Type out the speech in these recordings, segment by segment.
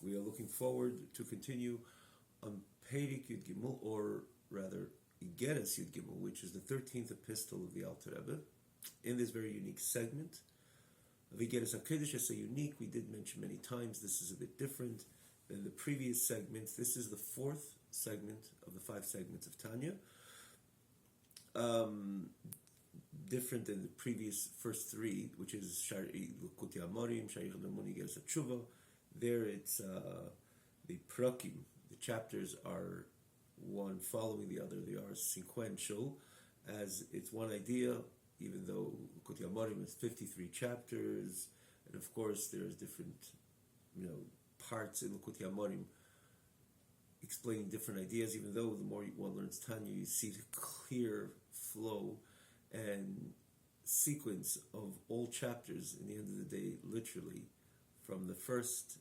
We are looking forward to continue on Peirik Yud Gimel, or rather Igeres Yud Gimel, which is the 13th epistle of the Alter Rebbe, in this very unique segment. Igeres HaKodesh, I say unique, we did mention many times, this is a bit different than the previous segments. This is the fourth segment of the 5 segments of Tanya. Different than the previous first 3, which is Shari Lukuti Amorim, Shari Chadamoni Igeres HaTshuva. There it's the prakim, the chapters are one following the other. They are sequential, as it's one idea, even though Lukuti Amorim is 53 chapters, and of course there's different, parts in Lukuti Amorim explaining different ideas. Even though the more one learns Tanya, you see the clear flow and sequence of all chapters. In the end of the day, literally, from the first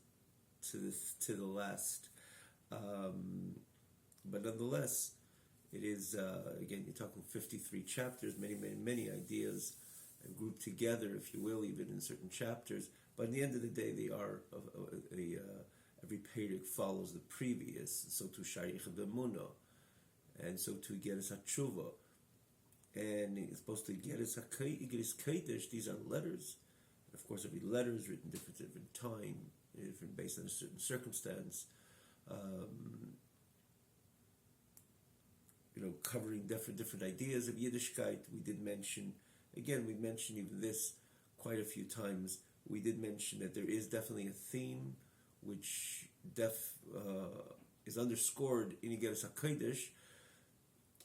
to the last. But nonetheless, it is, again, you're talking 53 chapters, many ideas grouped together, if you will, even in certain chapters. But in the end of the day, they are, every Peirik follows the previous. So to Sharich B'Emunah, and so to Igeres HaTshuva. And it's supposed to Igeres HaKodesh, these are letters. Of course, every letter is written different time, different based on a certain circumstance, covering different ideas of Yiddishkeit. We did mention, again, we mentioned even this quite a few times. We did mention that there is definitely a theme which is underscored in Igeres HaKodesh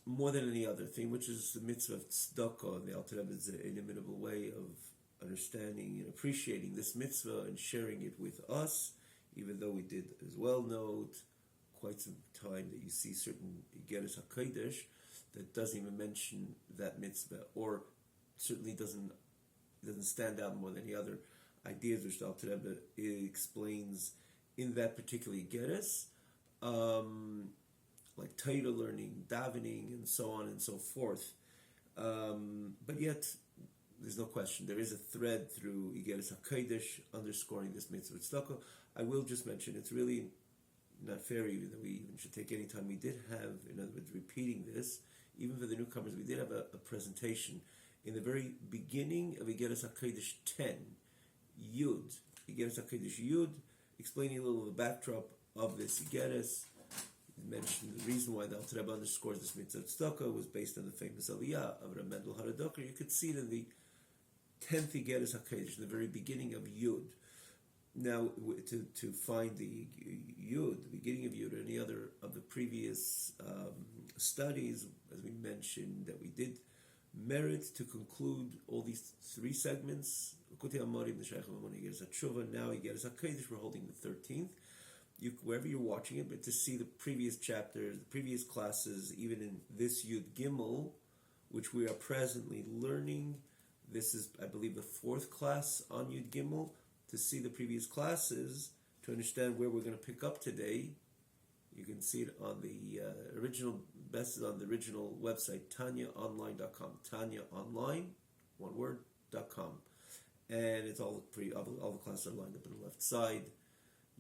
more than any other theme, which is the mitzvah of tzedakah. And the Alter Rebbe is an inimitable way of understanding and appreciating this mitzvah and sharing it with us, even though we did as well note quite some time that you see certain Igeres HaKodesh that doesn't even mention that mitzvah, or certainly doesn't stand out more than any other ideas which the Alter Rebbe explains in that particular Igeres, like Torah learning, davening, and so on and so forth. But yet, there's no question, there is a thread through Igeres HaKodesh underscoring this mitzvah tzedakah. I will just mention, it's really not fair even that we even should take any time. We did have, in other words, repeating this, even for the newcomers, we did have a presentation in the very beginning of Igeres HaKodesh 10, Yud, Igeres HaKodesh Yud, explaining a little of the backdrop of this Igeres. Mentioned the reason why the Alter Rebbe underscores this mitzvah tzedakah was based on the famous aliyah of Rav Mendel Haradoker. You could see it in the 10th Igeres HaKodesh, in the very beginning of Yud. Now, to find the Yud, the beginning of Yud, or any other of the previous studies, as we mentioned, that we did merit to conclude all these 3 segments, Lukuti Amorim, the Shaykh Amon, Igeres HaTshuva, now Igeres HaKodesh, we're holding the 13th. Wherever you're watching it, but to see the previous chapters, the previous classes, even in this Yud Gimel, which we are presently learning. This is, I believe, the 4th class on Yud Gimel. To see the previous classes, to understand where we're going to pick up today, you can see it on the original, best is on the original website, tanyaonline.com. Tanyaonline, one word, .com. And it's all the classes are lined up on the left side.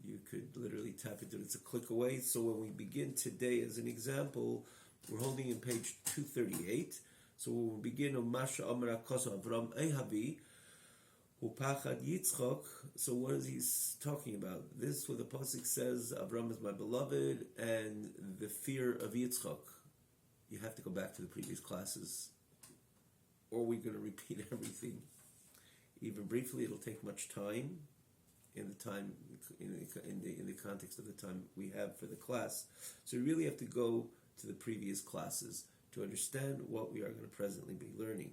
You could literally tap into it. It's a click away. So when we begin today, as an example, we're holding in page 238. So when we begin on Masha Amar Akosa Avram Ehavi, Upachad Yitzchok. So what is he talking about? This, where the pasuk says, Avram is my beloved, and the fear of Yitzchok. You have to go back to the previous classes, or we're going to repeat everything. Even briefly, it'll take much time. In the context of the time we have for the class. So we really have to go to the previous classes to understand what we are going to presently be learning.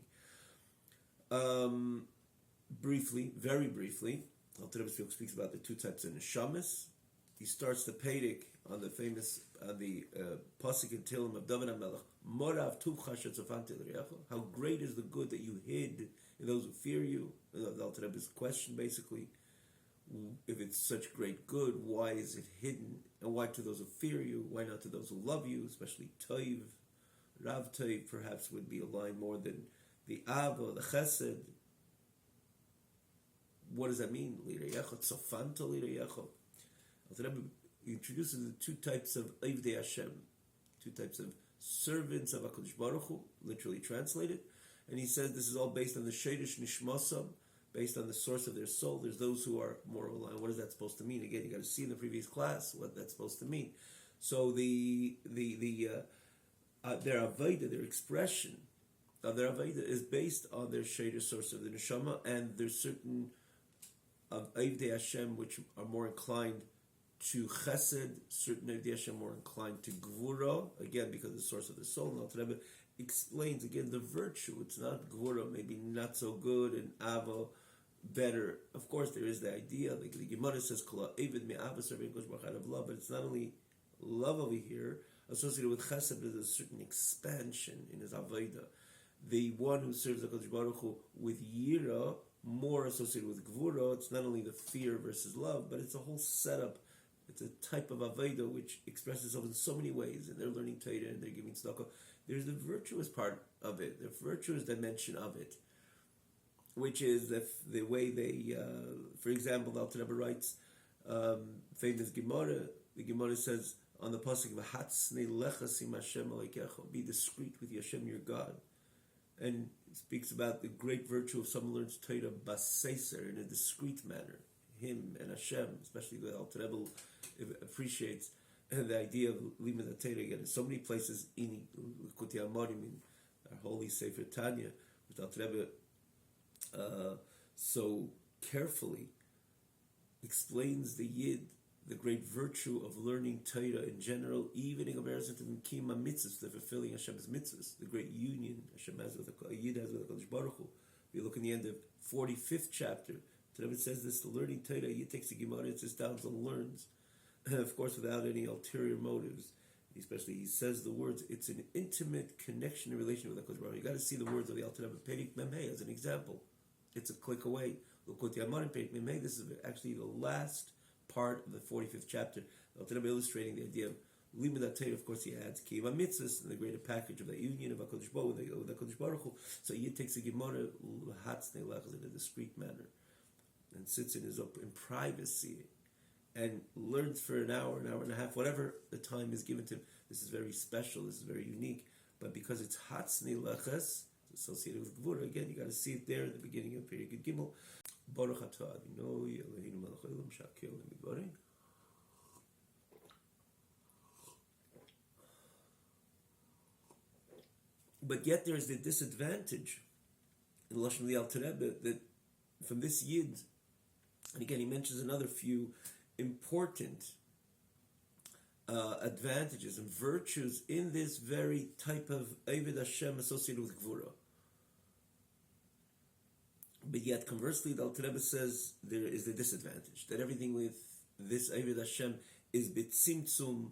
Briefly, very briefly, Alter Rebbe speaks about the 2 types of neshamas. He starts the Peirik on the famous, pasuk in Tehillim of David HaMelech, Morav tuvcha shetzofante l'reacha. How great is the good that you hid in those who fear you. The Alter Rebbe's question basically, if it's such great good, why is it hidden? And why to those who fear you? Why not to those who love you? Especially Toiv, Rav Toiv perhaps would be a line more than the Ava, the Chesed. What does that mean? L'reyecha, tzofanta l'reyecha. The Rebbe introduces the two types of Evdei Hashem, two types of servants of HaKadosh Baruch Hu, literally translated. And he says this is all based on the Sheidish Nishmasam, based on the source of their soul. There's those who are more aligned. What is that supposed to mean? Again, you got to see in the previous class what that's supposed to mean. So their Avodah, their expression of their Avodah is based on their Sheidish source of the Neshama, and there's certain of Evdei Hashem which are more inclined to Chesed, certain Evdei Hashem more inclined to Gvura, again because of the source of the soul. And Alter Rebbe explains again the virtue. It's not Gvura, maybe not so good, and Ava better. Of course, there is the idea, like the Gemara says, Kol Eved me'ava serving Kosh Baruch of love, but it's not only love over here associated with Chesed, but there's a certain expansion in his Avodah. The one who serves the Kodesh Baruch Hu with Yira, more associated with Gvura, it's not only the fear versus love, but it's a whole setup. It's a type of Avodah which expresses itself in so many ways, and they're learning Torah and they're giving tzedakah. There's the virtuous part of it, the virtuous dimension of it, which is the way they, for example, the Alter Rebbe writes, famous Gemara, the Gemara says on the pasuk, "V'hatznei lecha sim Hashem aleikecha," be discreet with Hashem your God, and it speaks about the great virtue of someone who learns Torah baseiser in a discreet manner. Him and Hashem, especially the Alter Rebbe appreciates the idea of limud Torah again. In so many places in Likutei Amarim, in our holy Sefer Tanya, which Alter Rebbe so carefully explains the Yid, the great virtue of learning Torah in general, even in comparison to the Kima mitzvahs, the fulfilling Hashem's mitzvahs, the great union Hashem has with a Yid has with HaKadosh Baruch Hu. We look in the end of 45th chapter. It says this: the learning Torah, Yid takes the Gemara, it sits down and learns, and of course without any ulterior motives. Especially, he says the words. It's an intimate connection and relation with HaKadosh Baruch Hu. You got to see the words of the Alter Rebbe Perik Memhei as an example. It's a click away. Likutei Amarim Perik Memhei. This is actually the last part of the 45th chapter. Alter Rebbe illustrating the idea of limud Torah. Of course, he adds kiyum mitzvahs and the greater package of the union of HaKadosh Baruch Hu with HaKadosh Baruch Hu. So Yid takes the Gemara hatznei lechas in a discreet manner, and sits in his in privacy and learns for an hour and a half, whatever the time is given to him. This is very special, this is very unique, but because it's Hatzni Lechas, it's associated with Gvura, again, you got to see it there at the beginning of Perek Gimel. Baruch Atah Adonai Eloheinu melech haolam she'akil lemidbarei. But yet there is the disadvantage in the Lashon of the Alter Rebbe that from this Yid, and again, he mentions another few important advantages and virtues in this very type of Eved Hashem associated with Gvura. But yet, conversely, the Alter Rebbe says there is the disadvantage, that everything with this Eved Hashem is bitzimtzum.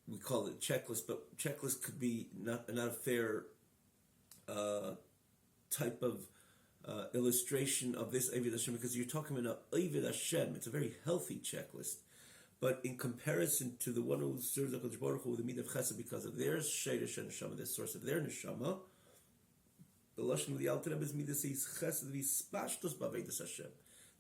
We call it checklist, but checklist could be not a fair type of illustration of this Eved Hashem, because you're talking about Eved Hashem. It's a very healthy checklist, but in comparison to the one who serves HaKadosh Baruch Hu with the midah of Chesed because of their Sheidish and Neshama, the source of their Neshama, the Lashon of the Alter Rebbe's midah says Chesed v'Ispashtos b'Avedas Hashem.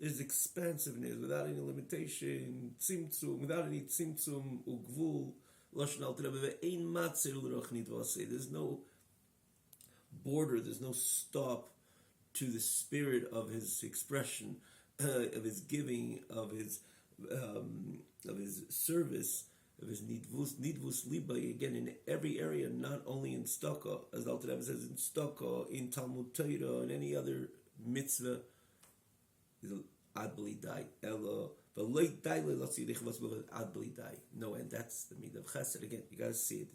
There's expansiveness without any limitation, tzimtzum, without any tzimtzum ugvul. Lashon Alter Rebbe ve'ein matzer l'roch nidvaseh. There's no border, there's no stop to the spirit of his expression, of his giving, of his service, of his nidvus liba, again in every area, not only in Staka, as the Alter Rebbe says, in Staka, in Talmud Torah, and any other mitzvah. Ad bli dai elo v'loy dai le'lotzi yichvos b'lo ad bli dai. No, and that's the midah of Chesed. Again, you got to see it.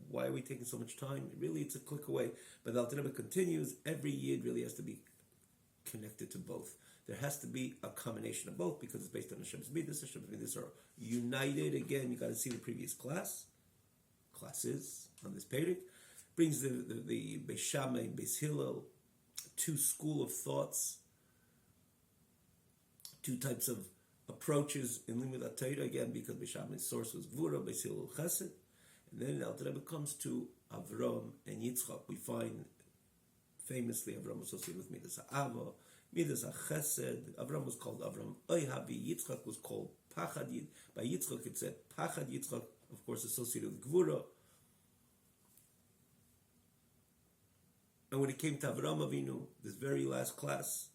Why are we taking so much time? Really, it's a click away. But the Alter Rebbe continues. Every Yid really has to be connected to both. There has to be a combination of both because it's based on Hashem's midas. Hashem's midas are united. Again, you got to see the previous classes on this Perek. Brings the Beis Shammai and Beis Hillel, two school of thoughts, two types of approaches in Limud HaTorah, again, because Beis Shammai's source was Gvura, Beis Hillel Chesed. And then the Alter Rebbe comes to Avram and Yitzchak. We find famously Avram associated with Midas Ha'ava, Midas HaChesed. Avram was called Avram Oihavi. Yitzchak was called Pachad Yid. By Yitzchak it said Pachad Yitzchak, of course, associated with Gvura. And when it came to Avram Avinu, this very last class,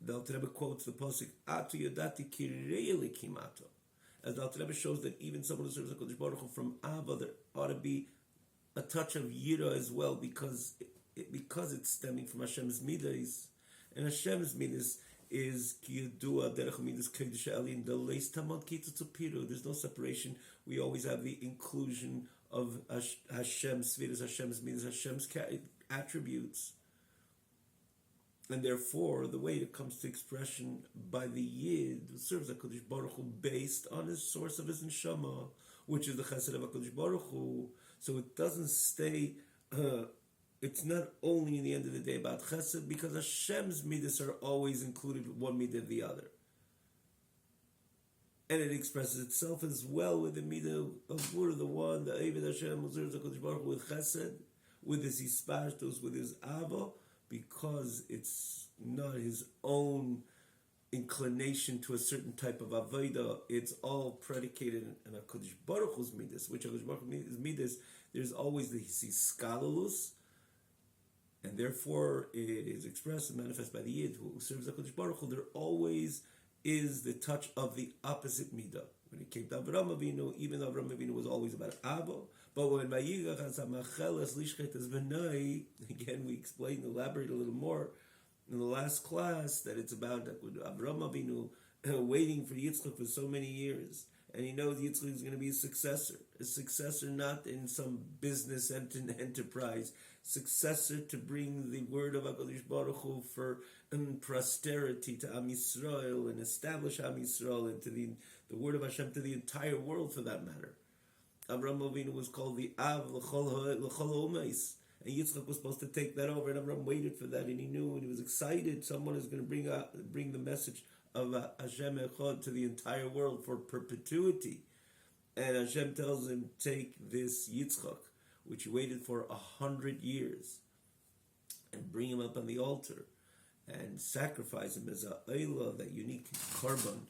the Alter Rebbe quotes the pasuk Atu Yodati Kirei Kimato. As the Alter Rebbe shows that even someone who serves HaKadosh Baruch Hu from Ava, there ought to be a touch of Yira as well, because it's stemming from Hashem's Midas. And Hashem's Midas is Ki Yadua Derech Midas Kodesh Elin Deleis Tamad Kitzutz Upiru. There's no separation. We always have the inclusion of Hashem's Midas, Hashem's Midas, Hashem's attributes. And therefore, the way it comes to expression by the Yid who serves HaKadosh Baruch Hu based on his source of his neshama, which is the Chesed of HaKadosh Baruch Hu. So it doesn't stay, it's not only in the end of the day about Chesed, because Hashem's midas are always included with one midah the other. And it expresses itself as well with the midah of Gvura, the one, the Eved Hashem, who serves HaKadosh Baruch Hu with Chesed, with his Hispashtos, with his Ava, because it's not his own inclination to a certain type of avodah. It's all predicated on HaKadosh Baruch Hu's midas, which HaKadosh Baruch Hu's midas, there's always the skalolus, and therefore it is expressed and manifest by the Yid who serves HaKadosh Baruch Hu. There always is the touch of the opposite midah. When it came to Avraham Avinu, even Avraham Avinu was always about Abba. But when Vayigach HaSamacheles Lishchetas V'nai, again we explained, elaborate a little more in the last class, that it's about Avraham Avinu waiting for Yitzchak for so many years. And he knows Yitzchak is going to be a successor not in some business enterprise, successor to bring the word of HaKadosh Baruch Hu for prosperity to Am Yisrael and establish Am Yisrael and to the word of Hashem to the entire world for that matter. Avraham Avinu was called the Av L'chol Ha'omais, and Yitzchak was supposed to take that over, and Avraham waited for that, and he knew, and he was excited. Someone is going to bring the message of Hashem Echad to the entire world for perpetuity. And Hashem tells him, take this Yitzchak, which he waited for 100 years, and bring him up on the altar, and sacrifice him as a oila, that unique korban,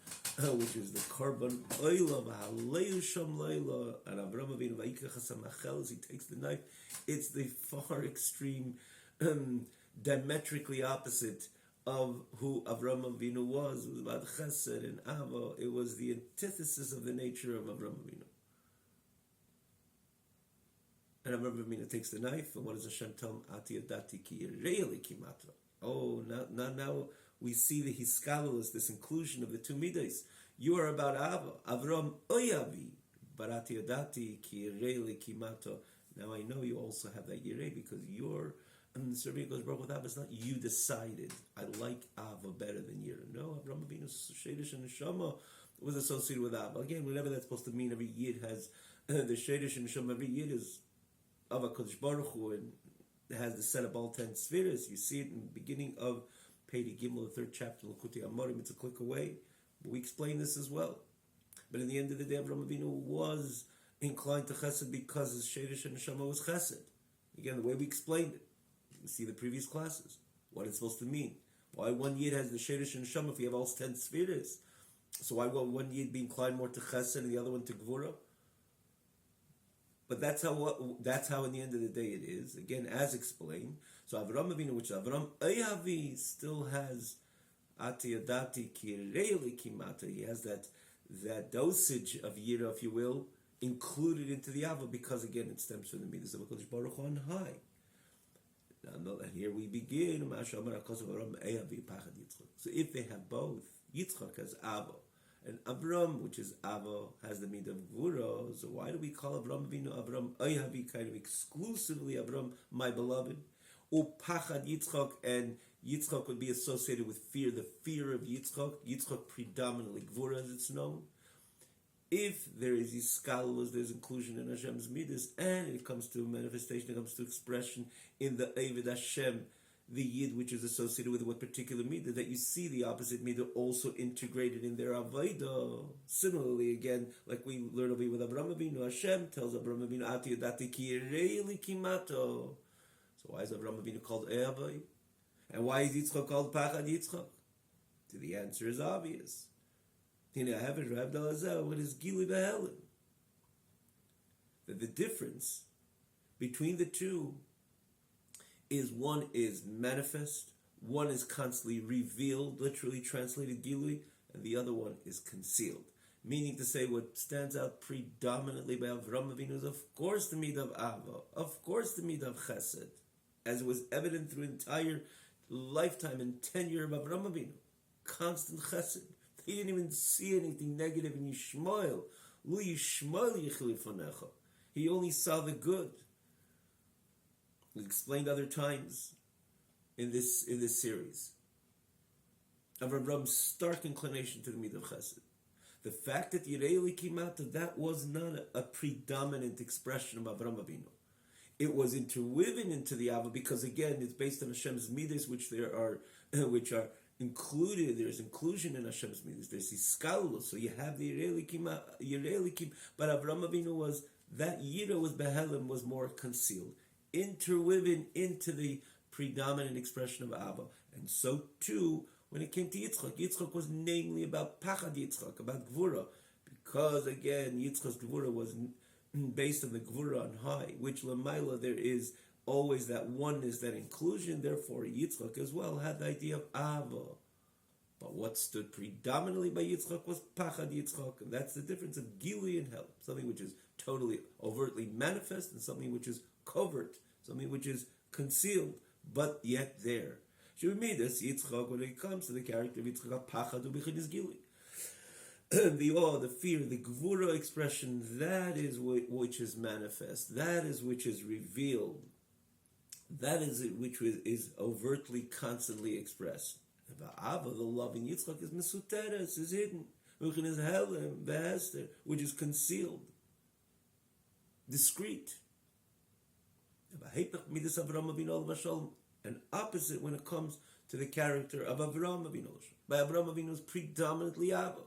which is the korban oila v'haleu sham leila. And Avraham Avinu vayikach hasamacheles, he takes the knife. It's the far extreme, diametrically opposite of who Avraham Avinu was. It was about chesed and ava. It was the antithesis of the nature of Avraham Avinu. And Avraham Avinu takes the knife, and what does Hashem tell him? Ati yadati ki yirei kimatra. Oh, now we see the hiskalus, this inclusion of the two midas. You are about Ava, Avram Oyavi, Barati Yadati ki yirei kimato. Now I know you also have that yirei because you're serving Goes Baruch with Ava. It's not you decided I like Ava better than Yira. No, Avram Avinu's Shadish and Neshama was associated with Ava. Again, whatever that's supposed to mean, every Yid has the Shadish and Neshama. Every Yid is Ava Kodesh Baruch Hu, and it has the set of all 10 spheres. You see it in the beginning of Pei Gimel, the 3rd chapter, L'Kutei Amorim. It's a click away. But we explain this as well. But in the end of the day, Avraham Avinu was inclined to Chesed because his Shadish and Neshama was Chesed. Again, the way we explained it. You see the previous classes. What it's supposed to mean. Why one Yid has the Shadish and Neshama if you have all 10 spheres? So why will one Yid be inclined more to Chesed and the other one to Gvura? But that's how in the end of the day it is. Again, as explained. So Avraham Avinu, which Avraham Ayavi, still has Ati Yadati Kirei Kimata. He has that dosage of Yira, if you will, included into the Ava, because again it stems from the Midas of HaKadosh Baruch Hu on high. And here we begin. So if they have both, Yitzchak has Ava, and Avram, which is Ava, has the midah of Gvura. So why do we call Avram Avinu Avram Oyavi, kind of exclusively Avram, my beloved? Upachad Yitzchak, and Yitzchak would be associated with fear, the fear of Yitzchak. Yitzchak predominantly Gvura, as it's known. If there is Yiskalus, there's inclusion in Hashem's midas, and it comes to manifestation, it comes to expression in the Eved Hashem, the Yid, which is associated with what particular midah, that you see the opposite midah also integrated in their Avodah. Similarly, again, like we learned over here with Avraham Avinu, Hashem tells Avraham Avinu, Ati Yadati Ki Yirei Kimato. So why is Avraham Avinu called Eavai? And why is Yitzchak called Pachad Yitzchak? The answer is obvious. What is Gili Behelim? That the difference between the two is one is manifest, one is constantly revealed, literally translated Gili, and the other one is concealed. Meaning to say, what stands out predominantly by Avraham Avinu is, of course, the midah of Ava, of course, the midah of Chesed, as it was evident through entire lifetime and tenure of Avraham Avinu. Constant Chesed. He didn't even see anything negative in Yishmael. Lu Yishmael yichli fonecha. He only saw the good. It's explained other times in this series. Avram's stark inclination to the midah of Chesed. The fact that Yirei came out, that was not a predominant expression of Avraham Avinu. It was interwoven into the Ava because, again, it's based on Hashem's midas, which are included. There's inclusion in Hashem's midas. There's Iskalus, so you have the Yirei Kim, but Avraham Avinu was, that Yira was Behelim, was more concealed, interwoven into the predominant expression of Ava. And so too, when it came to Yitzchak, Yitzchak was namely about Pachad Yitzchak, about Gvura, because again, Yitzchak's Gvura was based on the Gvura on high, which Lamaila there is always that oneness, that inclusion. Therefore, Yitzchak as well had the idea of Ava. But what stood predominantly by Yitzchak was Pachad Yitzchak, and that's the difference of Gili and Hel, something which is totally overtly manifest and something which is covert, something which is concealed, but yet there. Should we mean this? Yitzchak, when it comes to the character of Yitzchak, Pachad u'Bichid is Gili. The awe, the fear, the Gvura expression, that is which is manifest, that is which is revealed, that is it which is overtly, constantly expressed. Ava, the love in Yitzchak, is Mesuteres, is hidden, is Helem, Behester, which is concealed, discreet. An opposite when it comes to the character of Avraham Avinu. By Avraham Avinu is predominantly Ava,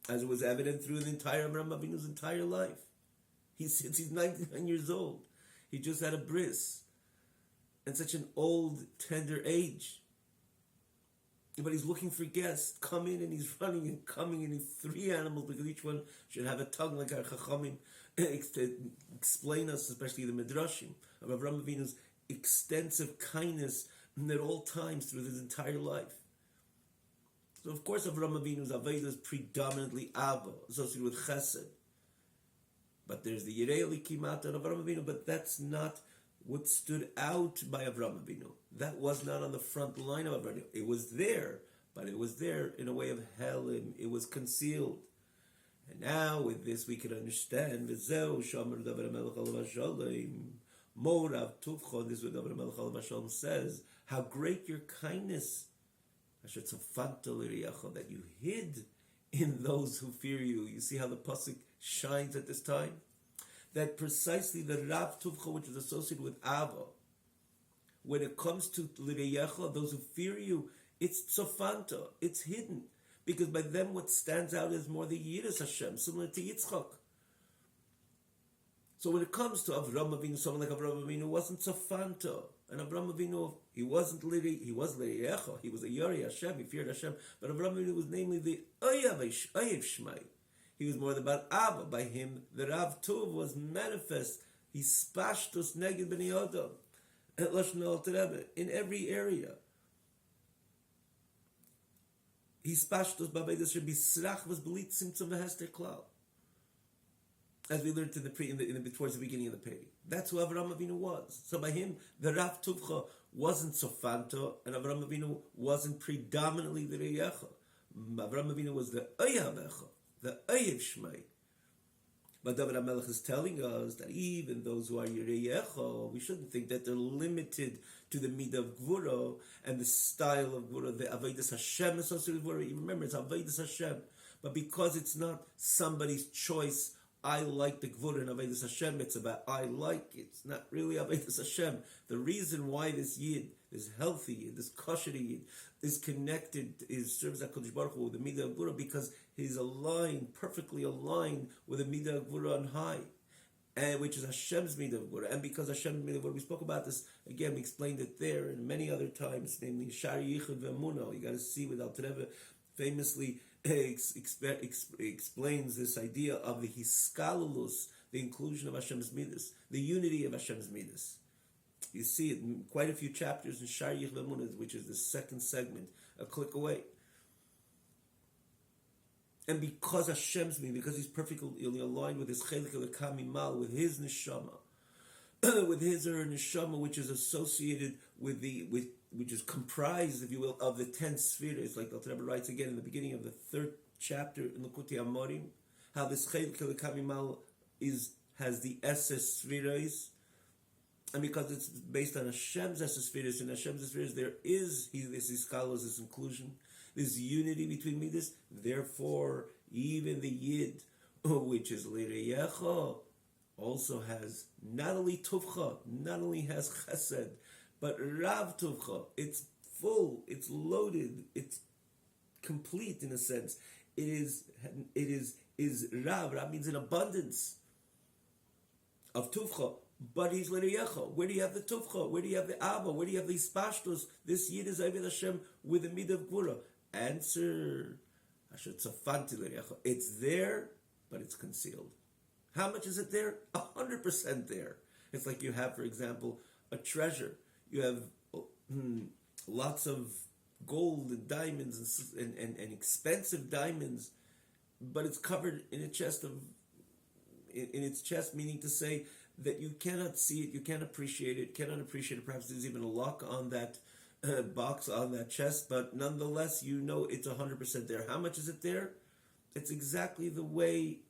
as it was evident through the entire Avraham Avinu's entire life. Since he's 99 years old, he just had a bris, and such an old, tender age. But he's looking for guests. Come in, and he's running and coming, and he's 3 animals because each one should have a tongue like our Chachamim explain us, especially the Midrashim, of Avraham Avinu's extensive kindness at all times through his entire life. So of course Avraham Avinu's Aveda is predominantly Ava, associated with Chesed. But there's the Yirei Elikim out of Avraham Avinu, but that's not what stood out by Avraham Avinu. That was not on the front line of Avraham Avinu. It was there, but it was there in a way of Helim. It was concealed. And now with this we can understand V'zeu Shomer David HaMelech Alav HaShalom Morav Tuvcha. This is what David HaMelech Alav HaShalom says. How great your kindness, Asher Tzafanta L'Riyacha, that you hid in those who fear you. You see how the pasuk shines at this time? That precisely the Rav Tuvcha, which is associated with Ava, when it comes to L'Riyacha, those who fear you, it's Tzafanta, it's hidden. Because by them what stands out is more the Yiras Hashem, similar to Yitzchak. So when it comes to Avraham Avinu, someone like Avraham Avinu wasn't Tzafanta. And Avraham Avinu, he was L'Riyecha, he was a Yari Hashem, he feared Hashem. But Avraham Avinu was namely the Oyev Shmai. He was more about Abba. By him, the Rav Tuv was manifest. He spashtus neged b'nei Adam. At Lashon Alter Rebbe, in every area. He spashtus b'avedas should be srach was belit simtzum v'hester klal. As we learned towards the beginning of the page. That's who Avraham Avinu was. So by him, the Rav Tuvcha wasn't Sofanto, and Avraham Avinu wasn't predominantly the Reyecha. Avraham Avinu was the Oyavecha, the Oyev Shmai. But David HaMelech is telling us that even those who are Yireyecha, we shouldn't think that they're limited to the midah of Gvura and the style of Gvura, the Avodas Hashem associated with Gvura. You remember, it's Avodas Hashem. But because it's not somebody's choice, I like the Gvura and Avodas Hashem, it's about I like it. It's not really Avodas Hashem. The reason why this Yid, this healthy Yid, this kosher Yid, is connected, serves HaKadosh Baruch Hu with the midah of Gvura, because he's aligned, perfectly aligned with the midah of Gvura on high. and which is Hashem's midah of Gvura. And because Hashem's midah of Gvura, we spoke about this again. We explained it there and many other times, namely Shari Yichud Ve'emunah. You got to see what Alter Rebbe famously explains this idea of the hiskalulus, the inclusion of Hashem's midas, the unity of Hashem's midas. You see it in quite a few chapters in Shari Yichud Ve'emunah, which is the second segment, a click away. And because Hashem's me, because He's perfectly aligned with His chelik kamimal, with His neshama, with His neshama, which is associated with which is comprised, if you will, of the 10 spheres, like the Alter Rebbe writes again in the beginning of the 3rd chapter in Likutei Amorim, how this chelik kamimal has the Esses spheres, and because it's based on Hashem's Esses spheres, in Hashem's spheres there is this iskalos, this inclusion, this unity between midas. Therefore, even the Yid, which is Lireyecha, also has not only Tuvcha, not only has Chesed, but Rav Tuvcha. It's full, it's loaded, it's complete in a sense. It is Rav. Rav means an abundance of Tuvcha. But he's Lireyecha. Where do you have the Tuvcha? Where do you have the Abba? Where do you have the Ispashtos? This Yid is Aved Hashem with the midah of Gvura. Answer, it's there, but it's concealed. How much is it there? 100% there. It's like you have, for example, a treasure. You have lots of gold and diamonds and expensive diamonds, but it's covered in a chest in its chest, meaning to say that you cannot see it, you can't appreciate it, Perhaps there's even a lock on that box, on that chest, but nonetheless, you know it's 100% there. How much is it there? It's exactly the way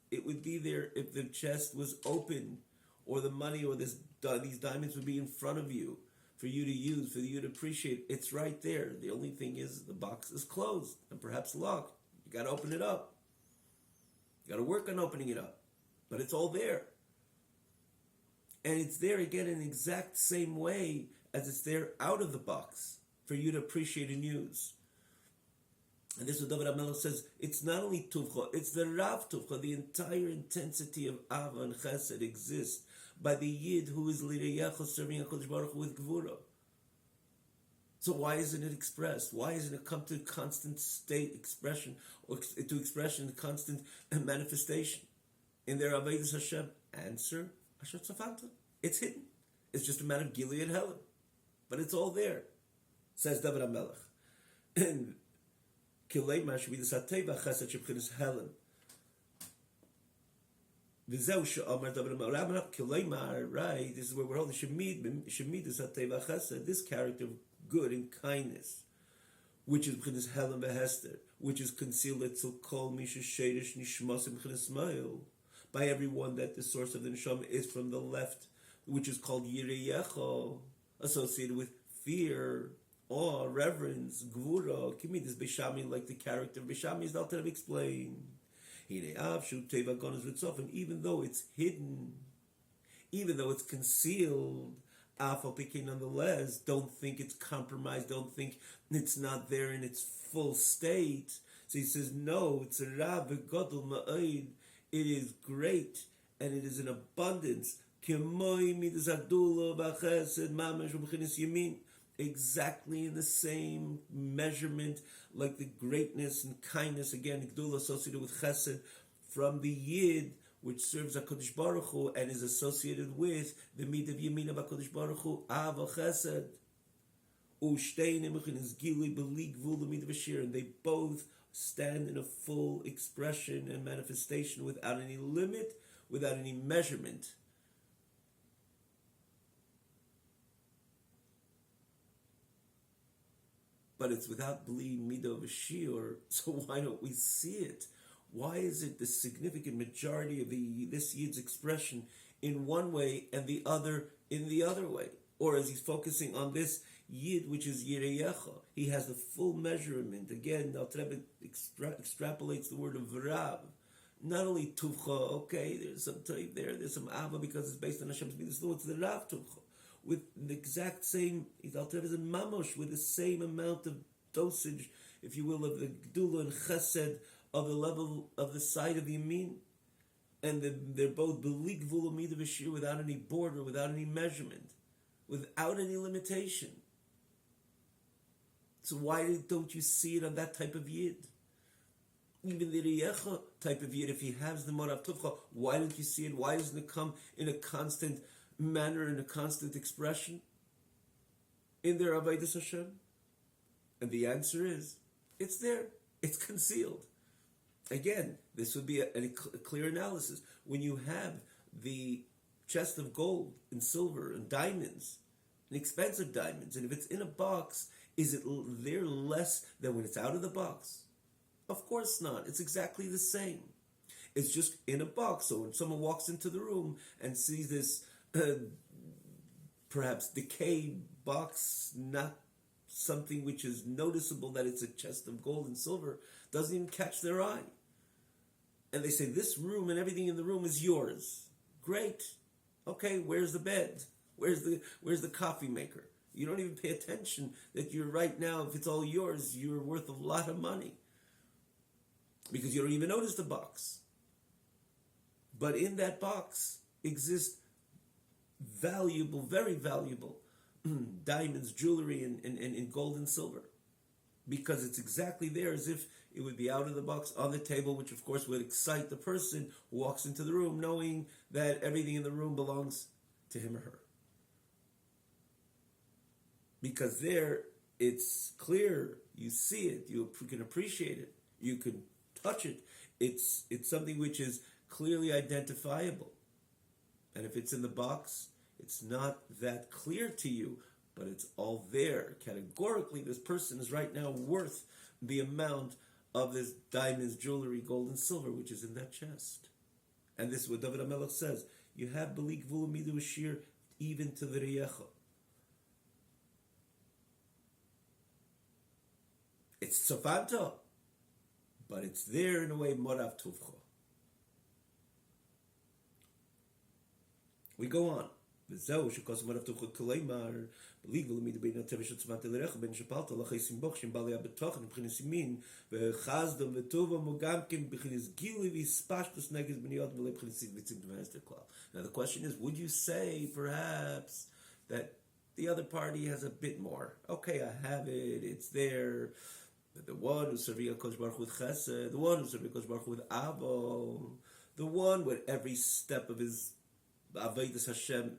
it would be there if the chest was open, or the money or these diamonds would be in front of you for you to use, for you to appreciate. It's right there. The only thing is the box is closed and perhaps locked. You got to open it up. You got to work on opening it up, but it's all there. And it's there again in the exact same way as it's there out of the box for you to appreciate and use. And this is what David HaMelech says, it's not only Tuvcha, it's the Rav Tuvcha, the entire intensity of Ava and Chesed exists by the Yid who is Lireyecha, serving HaKadosh Baruch Hu with Gvura. So why isn't it expressed? Why isn't it come to constant state expression, or to expression, constant manifestation in their Avodas Hashem? Answer, Asher Tzafanta. It's hidden. It's just a matter of Gilead and Helen. But it's all there, says David HaMelech. And Kileimar should be the Sateva Chesed Shebchinas Helen. V'zeu she'amar David HaMelech. Kileimar, right, this is where we're holding Shemid the Sateva Chesed, this character of good and kindness, which is B'chinas Helen Behester, which is concealed at Kol Misha Shedish Nishmasim B'chinas Mail, by everyone that the source of the Neshama is from the left, which is called Yireyecho, associated with fear, awe, reverence, Gvura, Kimidis Bishami, like the character of Bishami is not to explain. And even though it's hidden, even though it's concealed, nonetheless, don't think it's compromised, don't think it's not there in its full state. So he says, no, it's a Rav Gadol Ma'id. It is great, and it is in abundance. Exactly in the same measurement, like the greatness and kindness, again, Gdula associated with Chesed, from the Yid, which serves HaKadosh Baruch Hu, and is associated with the Midah of Yamin of HaKadosh Baruch Hu, Ava Chesed. And they both stand in a full expression and manifestation without any limit, without any measurement. But it's without bli midah of a shiur, so why don't we see it? Why is it the significant majority of this Yid's expression in one way and the other in the other way? Or as he's focusing on this Yid, which is Yireyecha, he has the full measurement. Again, the Alter Rebbe extrapolates the word of Rav. Not only Tuvcha, okay, there's some type there, there's some Ava because it's based on Hashem's midas. No, it's the Rav Tuvcha. With the exact same, Alter Rebbe is a Mamosh, with the same amount of dosage, if you will, of the Gdula and Chesed of the level of the side of Yamin. And they're both belig v'lomida v'shir, without any border, without any measurement, without any limitation. So why don't you see it on that type of yid? Even the Riyecha type of yid, if he has the Morav Tuvcha, why don't you see it? Why doesn't it come in a constant manner, in a constant expression in their Avodas Hashem? And the answer is, it's there. It's concealed. Again, this would be a clear analysis. When you have the chest of gold and silver and diamonds, and expensive diamonds, and if it's in a box, is it there less than when it's out of the box? Of course not. It's exactly the same. It's just in a box. So when someone walks into the room and sees this perhaps decayed box, not something which is noticeable that it's a chest of gold and silver, doesn't even catch their eye. And they say, this room and everything in the room is yours. Great. Okay, where's the bed? Where's the coffee maker? You don't even pay attention that you're right now, if it's all yours, you're worth a lot of money. Because you don't even notice the box. But in that box exist valuable, very valuable diamonds, jewelry, and gold and silver. Because it's exactly there as if it would be out of the box on the table, which of course would excite the person who walks into the room knowing that everything in the room belongs to him or her. Because there, it's clear, you see it, you can appreciate it, you can touch it. It's something which is clearly identifiable. And if it's in the box, it's not that clear to you, but it's all there. Categorically, this person is right now worth the amount of this diamonds, jewelry, gold, and silver, which is in that chest. And this is what David HaMelech says. You have Belik Vulumidu Ashir even to the Riyecha. It's Tzofanta, but it's there in a way, Morav Tuvcha. We go on. וזהו שכוס מרב תוכל כלימר בליג ולמיד בין הטבע שצמנת לרח בין שפלת לחי סימבוך שבעלי הבטוחן מבחינת סימין וחסדם וטובה מוגמקים מבחינת גילי ויספשטוס נגד בניות ולא מבחינת סיבצים דמייסטר כלל. Now the question is, would you say perhaps that the other party has a bit more? Okay, I have it, it's there. But the one who's serving a Kosh Baruch with Chesed, the one who's serving a Kosh Baruch with Avo, the one with every step of his Avodas Hashem,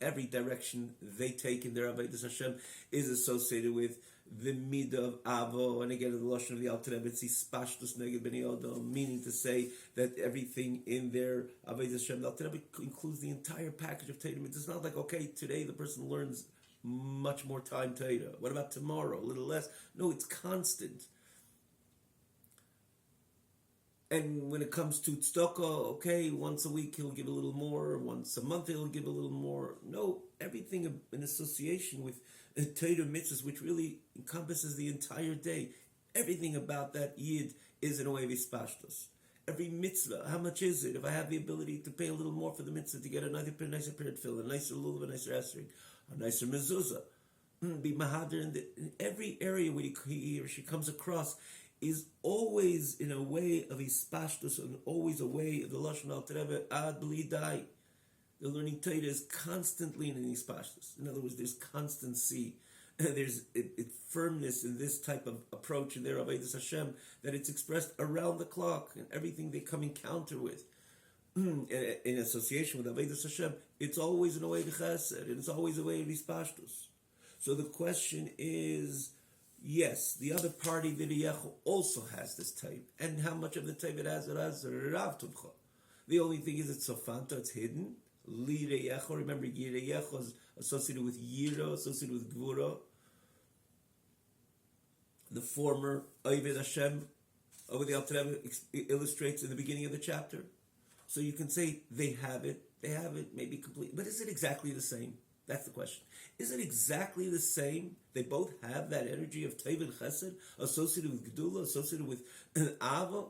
every direction they take in their Avodas Hashem is associated with the midah of Avo, and again, the Lashon of the Alter Rebbe, it's Ispashtus Neged Bnei Odom, meaning to say that everything in their Avodas Hashem, the Alter Rebbe includes the entire package of Torah. It's not like, okay, today the person learns much more time Torah. What about tomorrow? A little less? No, it's constant. And when it comes to tzedakah, okay, once a week he'll give a little more, once a month he'll give a little more. No, everything in association with Torah mitzvahs, which really encompasses the entire day. Everything about that yid is in a way vispashtos. Every mitzvah, how much is it? If I have the ability to pay a little more for the mitzvah to get a nicer pair of tefillin, a nicer lulav, a nicer esrog, a nicer mezuzah, be mahader in every area where he or she comes across, is always in a way of ispashtus and always a way of the Lashon Alter Rebbe ad bli dai. The learning Torah is constantly in an ispashtus. In other words, there's constancy. There's firmness in this type of approach in their Avodas Hashem that it's expressed around the clock and everything they come encounter with. In association with Avodas Hashem, it's always in a way of chesed, and it's always a way of ispashtus. So the question is, yes, the other party, the Riyecha, also has this type. And how much of the type it has Rav Tumcha. The only thing is it's Sofanta, it's hidden. Li Riyecha, remember, Riyecha is associated with Yira, associated with Gvura. The former Oved Hashem, over the Alter Rebbe illustrates in the beginning of the chapter. So you can say they have it, maybe complete. But is it exactly the same? That's the question. Is it exactly the same? They both have that energy of Tov and Chesed, associated with Gedula, associated with Ava,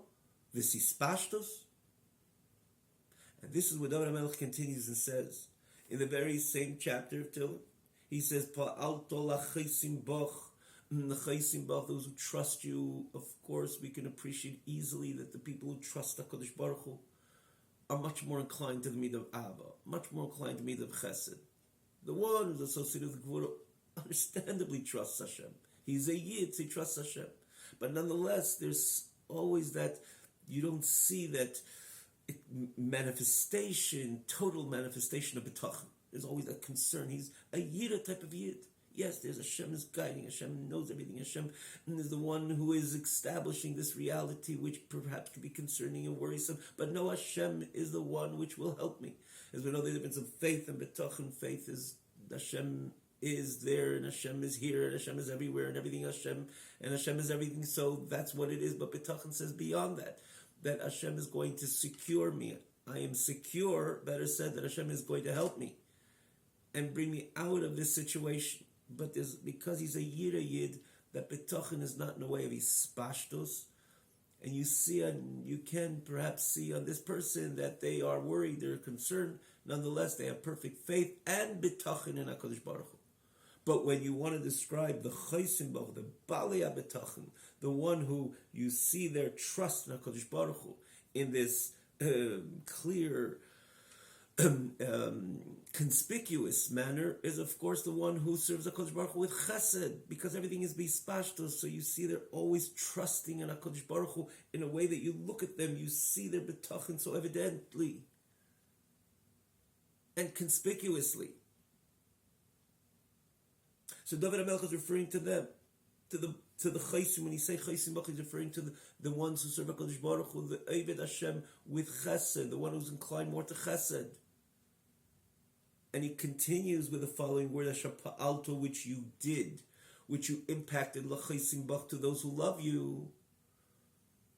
the Sispashtos. And this is what David HaMelech continues and says. In the very same chapter of Tehillim, he says, Pa'alto lachaisim boch, those who trust you. Of course, we can appreciate easily that the people who trust HaKadosh Baruch Hu are much more inclined to the midah of Ava, much more inclined to the midah of Chesed. The one who's associated with Gvura understandably trusts Hashem. He's a Yid, so he trusts Hashem. But nonetheless, there's always that, you don't see that manifestation, total manifestation of B'tachon. There's always that concern. He's a Yid type of Yid. Yes, there's Hashem is guiding, Hashem knows everything, Hashem is the one who is establishing this reality which perhaps could be concerning and worrisome, but no, Hashem is the one which will help me. As we know the difference of faith and betachon, faith is Hashem is there and Hashem is here and Hashem is everywhere and everything Hashem, and Hashem is everything, so that's what it is, but betachon says beyond that, that Hashem is going to secure me. I am secure, better said, that Hashem is going to help me and bring me out of this situation. But because he's a Yid, that betachon is not in a way of ispashtos, and you can perhaps see on this person that they are worried, they're concerned. Nonetheless, they have perfect faith and betachon in HaKadosh Baruch Hu. But when you want to describe the chaysim baruch, the balei betachon, the one who you see their trust in HaKadosh Baruch Hu in this clear, conspicuous manner, is of course the one who serves HaKadosh Baruch Hu with chesed, because everything is bispashtos, so you see they're always trusting in HaKadosh Baruch Hu in a way that you look at them, you see their betachon so evidently and conspicuously. So David HaMelech is referring to them, to the chaysim. When he say chaysim, he's referring to the ones who serve HaKadosh Baruch Hu, the Eved Hashem with chesed, the one who's inclined more to chesed. And he continues with the following word, Asher Pa'alto, which you did, which you impacted, l'chaysim bach, to those who love you.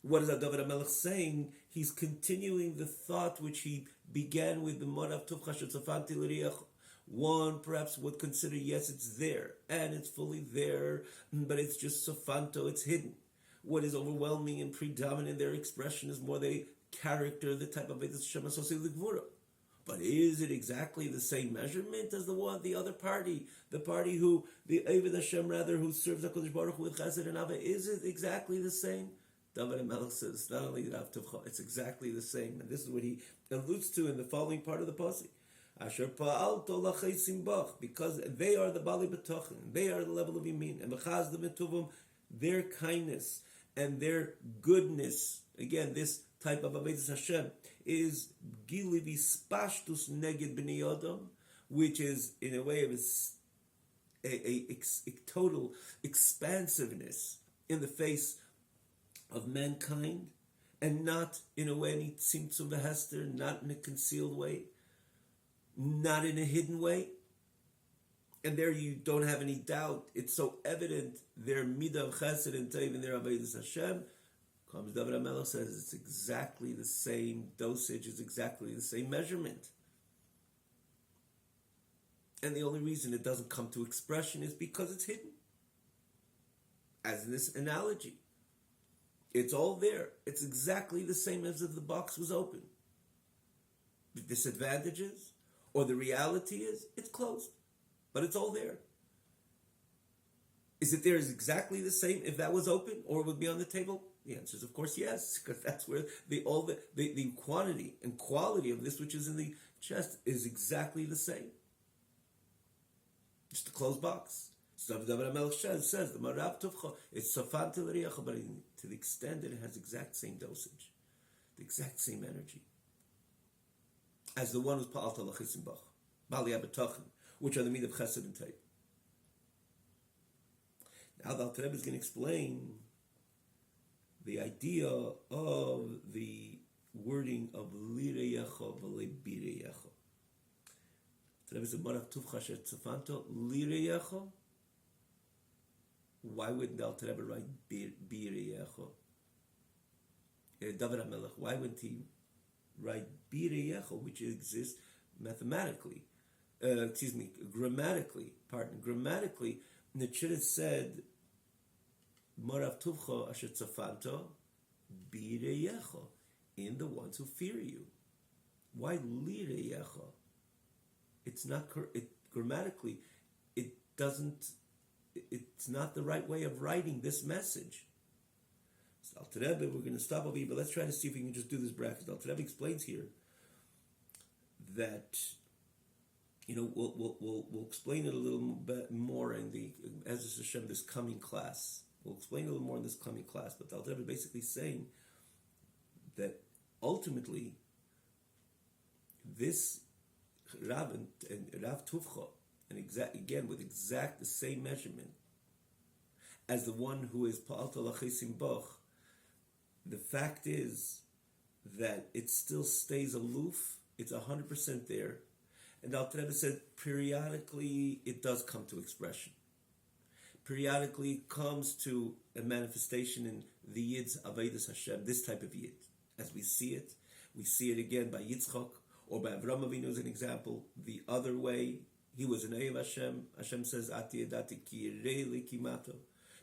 What is that David HaMelech saying? He's continuing the thought which he began with the Morav Tov Chashet Safanti L'riach. One perhaps would consider, yes, it's there, and it's fully there, but it's just Safanto, it's hidden. What is overwhelming and predominant in their expression is more the character, the type of Vedas Hashem associated with Gvura. But is it exactly the same measurement as the other party? The party who, the Eved Hashem rather, who serves HaKadosh Baruch Hu with Chesed and Ava, is it exactly the same? David HaMelech says, not only Rav Tovcha, it's exactly the same. And this is what he alludes to in the following part of the Pasuk. Asher Pa'alto L'chaysim Bach, because they are the Bali B'tachon, they are the level of Yamin, and B'chaz the Mituvim, their kindness and their goodness, again, this type of Avodas Hashem, is Gili V'spashtus Neged B'nei Adam, which is, in a way, of a total expansiveness in the face of mankind, and not in a way, any tzimtzum v'hester, not in a concealed way, not in a hidden way. And there you don't have any doubt. It's so evident their midah of chesed and tov and their avodas Hashem. Comes David HaMelech says it's exactly the same dosage, it's exactly the same measurement. And the only reason it doesn't come to expression is because it's hidden. As in this analogy. It's all there. It's exactly the same as if the box was open. The disadvantages, or the reality is, it's closed. But it's all there. Is it there is exactly the same if that was open, or it would be on the table? The answer is, of course, yes, because that's where the quantity and quality of this which is in the chest is exactly the same. Just a closed box. So David HaMelech says the Marav Tovcha, it's Safan Tilariach, but to the extent that it has exact same dosage, the exact same energy, as the one who's Pa'alta L'chaysim Bach, Bali HaBetachon, which are the midah of Chesed and Tov. Now the Alter Rebbe is going to explain the idea of the wording of Lireyecha v'Lebireyecha. The Rebbe said, Marav Tuvcha Shet Tzafanto Lireyecha. Why wouldn't the Alter Rebbe write Bireyecha? David HaMelech, why wouldn't he write Bireyecha, which exists mathematically? Grammatically, it should have said Marav Tuvcha Asher Tzafanto Bireyecha, in the ones who fear you. Why Lireyecha? It's not grammatically. It's not the right way of writing this message. So Alter Rebbe, we're going to stop over here, but let's try to see if we can just do this bracket. Alter Rebbe explains here that we'll explain it a little bit more in the Ezra Hashem this coming class. We'll explain it a little more in this coming class. But the Alter Rebbe basically saying that ultimately this Rav and Rav Tuvcha, and again with the same measurement as the one who is Pa'alta Lachesim Bach, the fact is that it still stays aloof. It's 100% there. And the Alter Rebbe said periodically it does come to expression. Periodically it comes to a manifestation in the Yid's Avodas Hashem, this type of Yid. As we see it again by Yitzchak, or by Avraham Avinu as an example. The other way, he was an Eiv Hashem. Hashem says, Ati Edati Ki Yirei Li Kimato.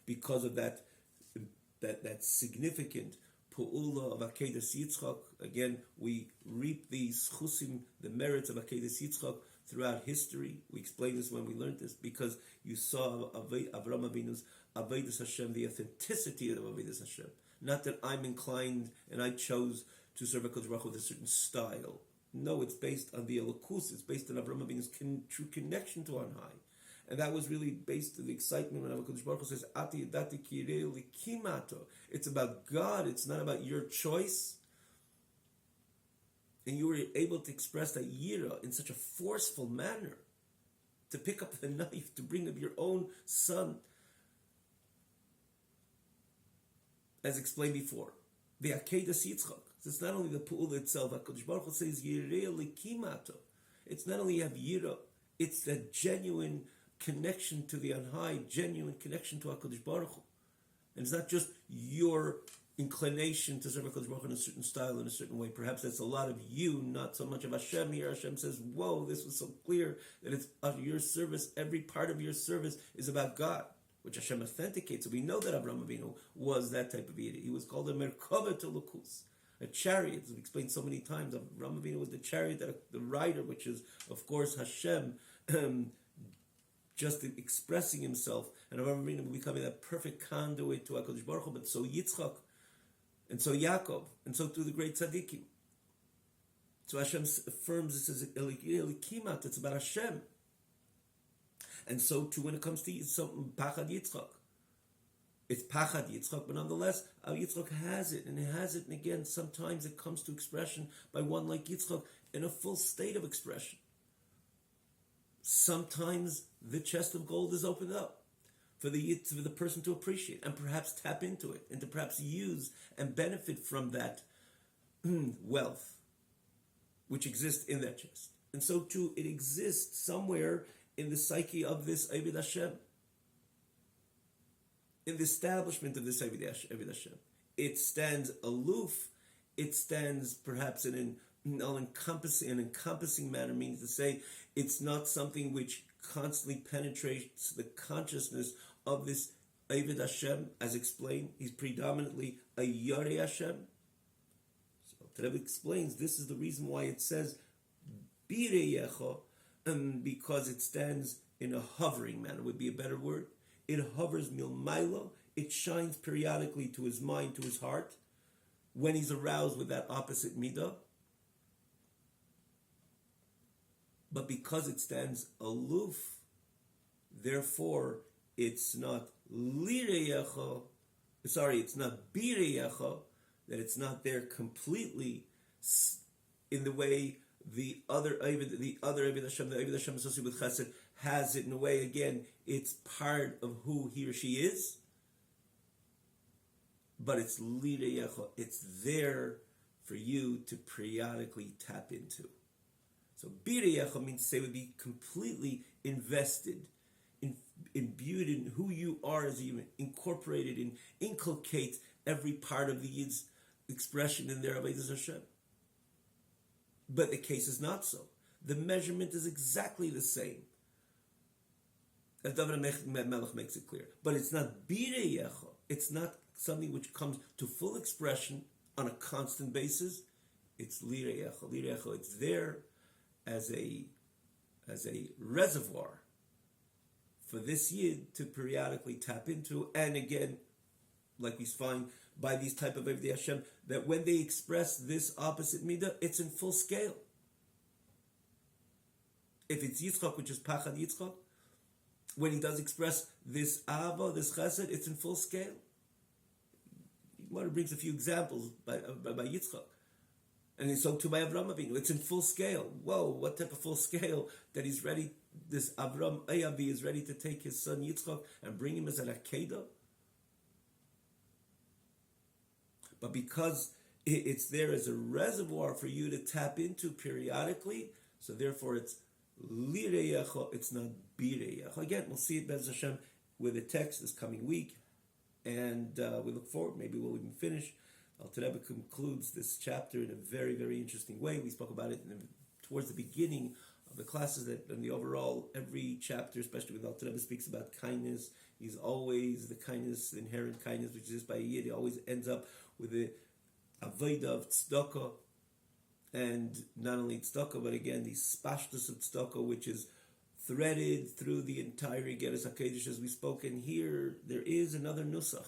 Because of that significant Pu'ula of Akedas Yitzchak. Again, we reap the schusim, the merits of Akedas Yitzchak throughout history. We explained this when we learned this, because you saw Avraham Avinu's Avodas Hashem, the authenticity of Avodas Hashem. Not that I'm inclined and I chose to serve HaKadosh Baruch Hu with a certain style. No, it's based on the Elokus. It's based on Avraham Avinu's true connection to on high. And that was really based on the excitement when HaKadosh Baruch Hu says, Ati Yadati Kirei Likimato. It's about God. It's not about your choice. And you were able to express that Yira in such a forceful manner. To pick up the knife, to bring up your own son. As explained before. The Akedas Yitzchak. It's not only the Pu'ula itself. HaKadosh Baruch Hu says, Yirei Likimato. It's not only you have Yira, it's that genuine connection to the on high, genuine connection to HaKadosh Baruch Hu. And it's not just your inclination to serve HaKadosh Baruch Hu in a certain style, in a certain way. Perhaps that's a lot of you, not so much of Hashem. Here Hashem says, whoa, this was so clear that it's your service, every part of your service is about God, which Hashem authenticates. So we know that Avraham Avinu was that type of Yid. He was called a Merkava to Lukus. A chariot, as we explained so many times, Avraham Avinu was the chariot, the rider, which is, of course, Hashem, just expressing himself, and Avraham Avinu becoming that perfect conduit to HaKadosh Baruch Hu, but so Yitzchak, and so Yaakov, and so to the great tzaddikim. So Hashem affirms this as Elikimat, it's about Hashem. And so too when it comes to Pachad Yitzchak. It's Pachad Yitzchak, but nonetheless, Yitzchak has it, and it has it, and again, sometimes it comes to expression by one like Yitzchak in a full state of expression. Sometimes the chest of gold is opened up for the person to appreciate and perhaps tap into it, and to perhaps use and benefit from that wealth which exists in that chest. And so too, it exists somewhere in the psyche of this Eved Hashem. In the establishment of this Eved Hashem. It stands aloof. It stands perhaps in an encompassing manner, means to say it's not something which constantly penetrates the consciousness of this Eved Hashem. As explained, he's predominantly a Yarei Hashem. So Rebbe explains this is the reason why it says Bireyecha, because it stands in a hovering manner, would be a better word. It hovers milmailo. It shines periodically to his mind, to his heart, when he's aroused with that opposite midah. But because it stands aloof, therefore it's not lireyecha. It's not bireyecha. That it's not there completely in the way the other Eved Hashem, the Eved Hashem associated with Chesed, has it in a way. Again, it's part of who he or she is, but it's lireyecha. It's there for you to periodically tap into. So bireyecha means to say would be completely invested, imbued in who you are as a human, incorporated and inculcate every part of the Yid's expression in their Avodas Hashem. But the case is not so. The measurement is exactly the same. As David Melech makes it clear. But it's not bireyecha. It's not something which comes to full expression on a constant basis. It's lireyecha. Lireyecha, it's there as a reservoir for this Yid to periodically tap into. And again, like we find by these type of Evdei Hashem, that when they express this opposite midah, it's in full scale. If it's Yitzchak, which is Pachad Yitzchak, when he does express this Ava, this Chesed, it's in full scale. Gemara brings a few examples by Yitzchak. And so too by Avram Avinu, it's in full scale. Whoa, what type of full scale that he's ready, this Avram Ayavi is ready to take his son Yitzchak and bring him as an Akedah? But because it's there as a reservoir for you to tap into periodically, so therefore it's Lireyecha, it's not Bireyecha. Again, we'll see it, Bez Hashem, with the text this coming week. And we look forward, maybe we'll even finish. Alter Rebbe concludes this chapter in a very, very interesting way. We spoke about it towards the beginning of the classes, that in the overall, every chapter, especially with Alter Rebbe, speaks about kindness. He's always the kindness, the inherent kindness, which is by a Yid. He always ends up with the avodah of tzedakah, and not only tzedakah, but again, the spashtus of tzedakah, which is threaded through the entire Igeres HaKodesh, as we spoke. And here, there is another nusach,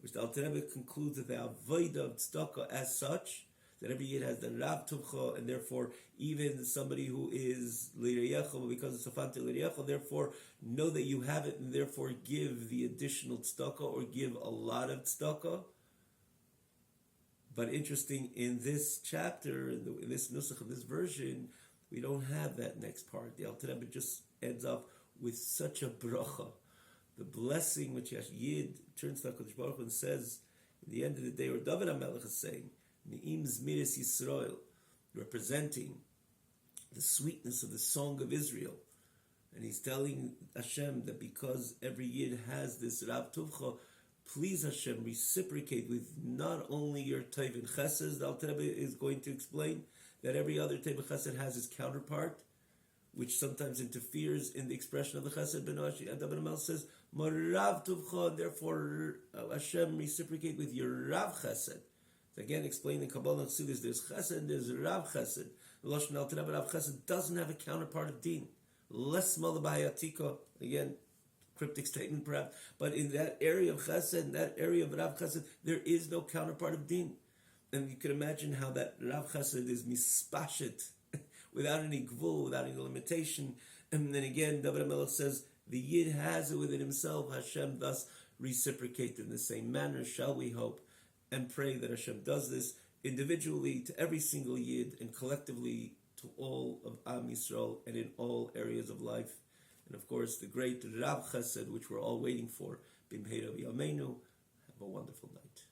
which the Alter Rebbe concludes that the avodah of tzedakah as such, that every Yid has the Rav Tuvcha, and therefore even somebody who is Lireyecha, because it's a Fante Lireyecha, therefore know that you have it, and therefore give the additional tzedakah, or give a lot of tzedakah. But interesting, in this chapter, in this nusach, in this version, we don't have that next part. The Alter Rebbe just ends up with such a bracha, the blessing which Yid turns to HaKadosh Baruch Hu and says, in the end of the day, or David HaMelech is saying, Ne'im Zmiris Yisrael, representing the sweetness of the song of Israel. And he's telling Hashem that because every Yid has this Rav Tuvcha, please Hashem, reciprocate with not only your Tov and Chesed. The Alter Rebbe is going to explain that every other Tov and Chesed has its counterpart, which sometimes interferes in the expression of the Chesed. Ben David HaMelech says, Rav Tuvcha, therefore Hashem, reciprocate with your Rav Chesed. So again, explained in Kabbalah and Chassidus, there's Chesed and there's Rav Chesed. The Lashon Alter Rebbe, Rav Chesed doesn't have a counterpart of Din. Less Mala B'Hayatika, again, cryptic statement perhaps, but in that area of Chesed, in that area of Rav Chesed, there is no counterpart of Din. And you can imagine how that Rav Chesed is mispashet, without any gvul, without any limitation. And then again, David HaMelech says, the Yid has it within himself. Hashem thus reciprocate in the same manner. Shall we hope and pray that Hashem does this individually to every single Yid, and collectively to all of Am Yisrael, and in all areas of life. And of course, the great Rav Chesed, which we're all waiting for, Bimheira B'Yameinu. Have a wonderful night.